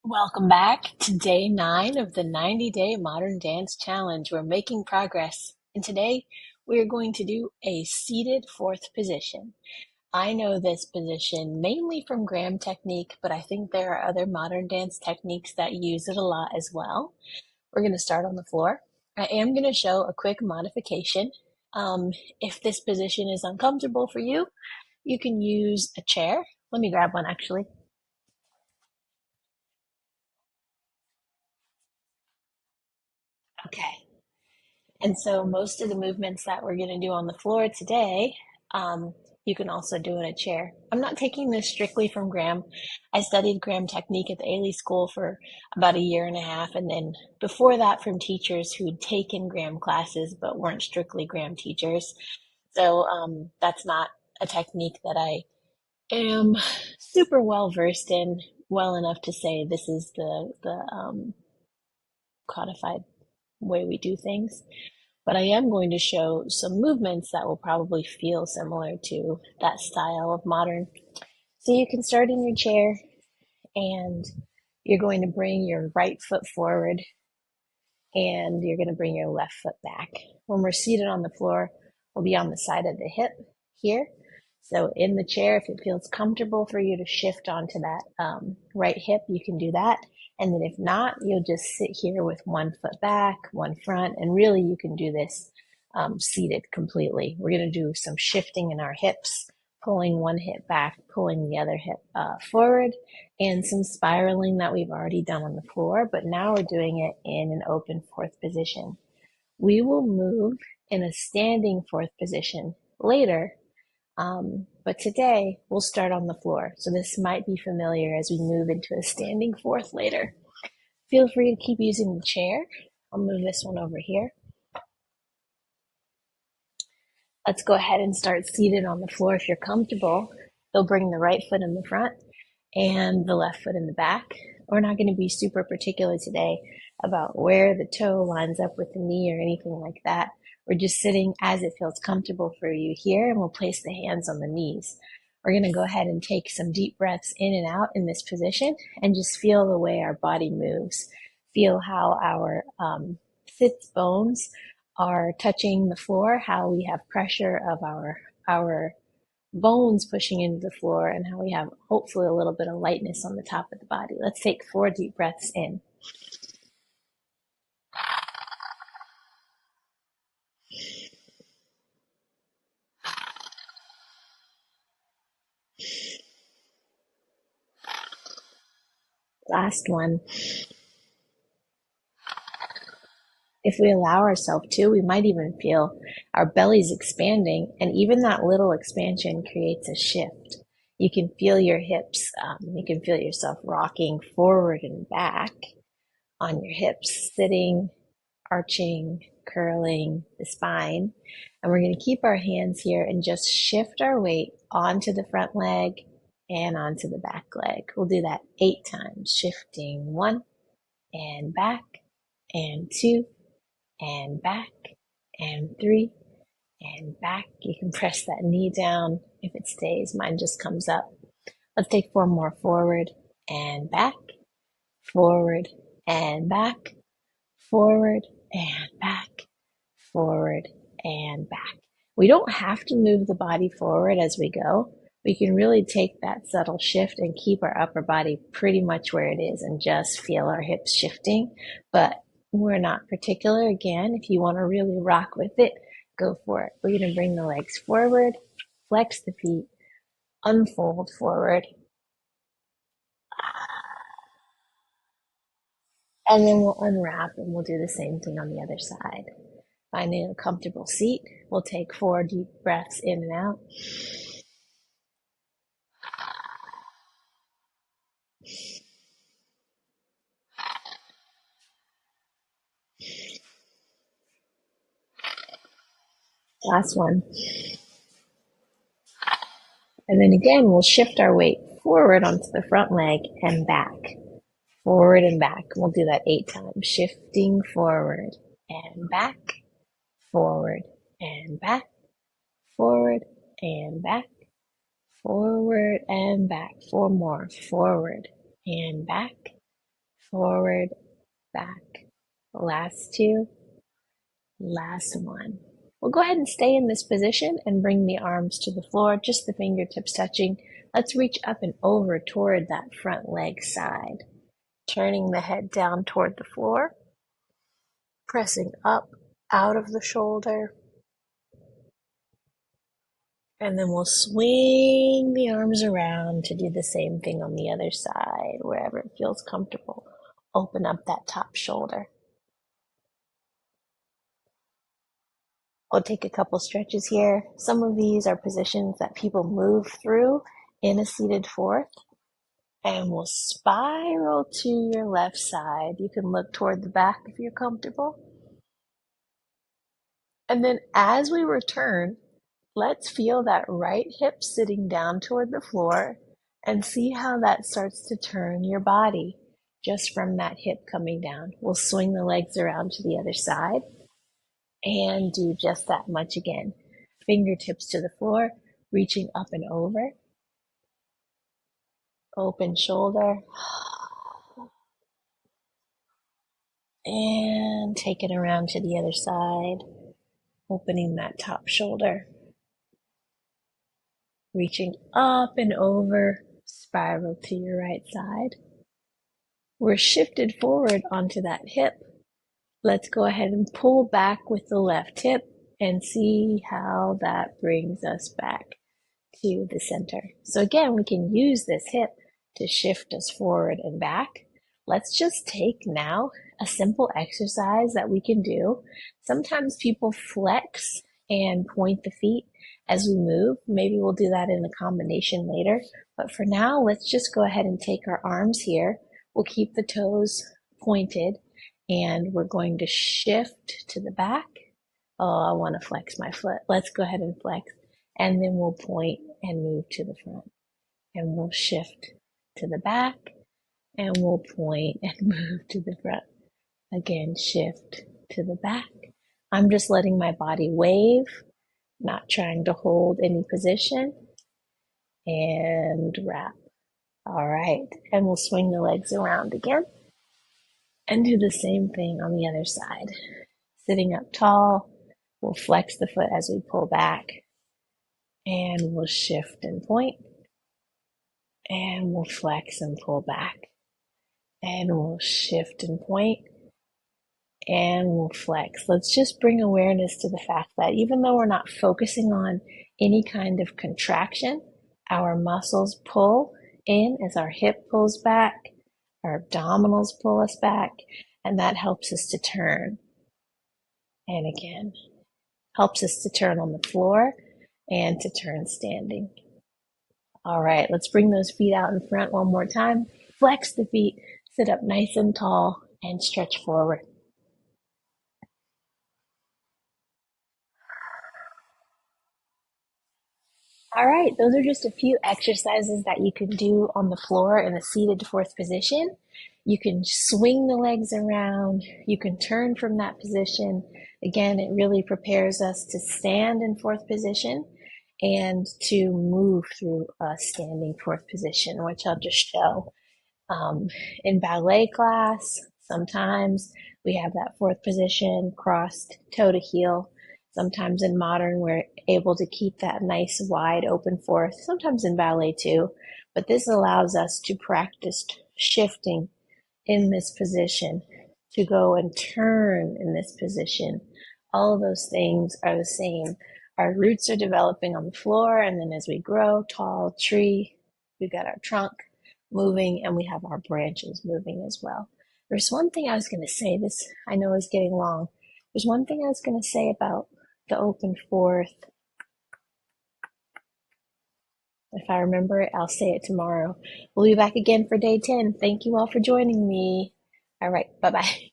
Welcome back to day 9 of the 90-day modern dance challenge. We're making progress, and today we are going to do a seated fourth position. I know this position mainly from Graham technique, but I think there are other modern dance techniques that use it a lot as well. We're going to start on the floor. I am going to show a quick modification. If this position is uncomfortable for you, you can use a chair. Let me grab one actually. Okay. And so most of the movements that we're going to do on the floor today, you can also do in a chair. I'm not taking this strictly from Graham. I studied Graham technique at the Ailey School for about a year and a half, and then before that from teachers who'd taken Graham classes but weren't strictly Graham teachers. So that's not a technique that I am super well versed in, well enough to say this is the codified way we do things. But I am going to show some movements that will probably feel similar to that style of modern. So you can start in your chair and you're going to bring your right foot forward and you're going to bring your left foot back. When we're seated on the floor, we'll be on the side of the hip here. So in the chair, if it feels comfortable for you to shift onto that right hip, you can do that. And then if not, you'll just sit here with one foot back, one front, and really you can do this seated completely. We're going to do some shifting in our hips, pulling one hip back, pulling the other hip forward, and some spiraling that we've already done on the floor, but now we're doing it in an open fourth position. We will move in a standing fourth position later, but today we'll start on the floor. So this might be familiar as we move into a standing fourth later. Feel free to keep using the chair. I'll move this one over here. Let's go ahead and start seated on the floor if you're comfortable. You'll bring the right foot in the front and the left foot in the back. We're not going to be super particular today about where the toe lines up with the knee or anything like that. We're just sitting as it feels comfortable for you here, and we'll place the hands on the knees. We're going to go ahead and take some deep breaths in and out in this position and just feel the way our body moves. Feel how our sits bones are touching the floor, how we have pressure of our bones pushing into the floor, and how we have hopefully a little bit of lightness on the top of the body. Let's take 4 deep breaths in. Last one. If we allow ourselves to, we might even feel our bellies expanding, and even that little expansion creates a shift. You can feel your hips, you can feel yourself rocking forward and back on your hips, sitting, arching, curling the spine. And we're going to keep our hands here and just shift our weight onto the front leg and onto the back leg. We'll do that 8 times, shifting 1 and back and 2 and back and 3 and back. You can press that knee down if it stays. Mine just comes up. Let's take 4 more. Forward and back, forward and back, forward and back, forward and back. We don't have to move the body forward as we go. We can really take that subtle shift and keep our upper body pretty much where it is and just feel our hips shifting. But we're not particular. Again, if you want to really rock with it, go for it. We're going to bring the legs forward, flex the feet, unfold forward, and then we'll unwrap and we'll do the same thing on the other side. Finding a comfortable seat, we'll take 4 deep breaths in and out. Last one. And then again, we'll shift our weight forward onto the front leg and back. Forward and back. We'll do that 8 times. Shifting forward and back, forward and back, forward and back, forward and back. 4 more. Forward and back, forward, back. Last two, last one. We'll go ahead and stay in this position and bring the arms to the floor, just the fingertips touching. Let's reach up and over toward that front leg side. Turning the head down toward the floor, pressing up out of the shoulder, and then we'll swing the arms around to do the same thing on the other side, wherever it feels comfortable. Open up that top shoulder. We'll take a couple stretches here. Some of these are positions that people move through in a seated fourth. And we'll spiral to your left side. You can look toward the back if you're comfortable. And then as we return, let's feel that right hip sitting down toward the floor and see how that starts to turn your body just from that hip coming down. We'll swing the legs around to the other side and do just that much again. Fingertips to the floor, reaching up and over. Open shoulder. And take it around to the other side, opening that top shoulder. Reaching up and over, spiral to your right side. We're shifted forward onto that hip. Let's go ahead and pull back with the left hip and see how that brings us back to the center. So again, we can use this hip to shift us forward and back. Let's just take now a simple exercise that we can do. Sometimes people flex and point the feet as we move. Maybe we'll do that in a combination later. But for now, let's just go ahead and take our arms here. We'll keep the toes pointed and we're going to shift to the back. Oh, I want to flex my foot. Let's go ahead and flex. And then we'll point and move to the front. And we'll shift to the back. And we'll point and move to the front. Again, shift to the back. I'm just letting my body wave, not trying to hold any position. And wrap. All right. And we'll swing the legs around again. And do the same thing on the other side. Sitting up tall, we'll flex the foot as we pull back. And we'll shift and point. And we'll flex and pull back. And we'll shift and point. And we'll flex. Let's just bring awareness to the fact that even though we're not focusing on any kind of contraction, our muscles pull in as our hip pulls back, our abdominals pull us back, and that helps us to turn. And again, helps us to turn on the floor and to turn standing. All right, let's bring those feet out in front one more time. Flex the feet, sit up nice and tall, and stretch forward. All right, those are just a few exercises that you can do on the floor in a seated fourth position. You can swing the legs around. You can turn from that position. Again, it really prepares us to stand in fourth position and to move through a standing fourth position, which I'll just show. In ballet class, sometimes we have that fourth position crossed toe to heel. Sometimes in modern, we're able to keep that nice wide open fourth, sometimes in ballet too. But this allows us to practice shifting in this position, to go and turn in this position. All of those things are the same. Our roots are developing on the floor, and then as we grow, tall tree, we've got our trunk moving, and we have our branches moving as well. There's one thing I was going to say, this I know is getting long. There's one thing I was going to say about the open fourth. If I remember it, I'll say it tomorrow. We'll be back again for day 10. Thank you all for joining me. All right, bye-bye.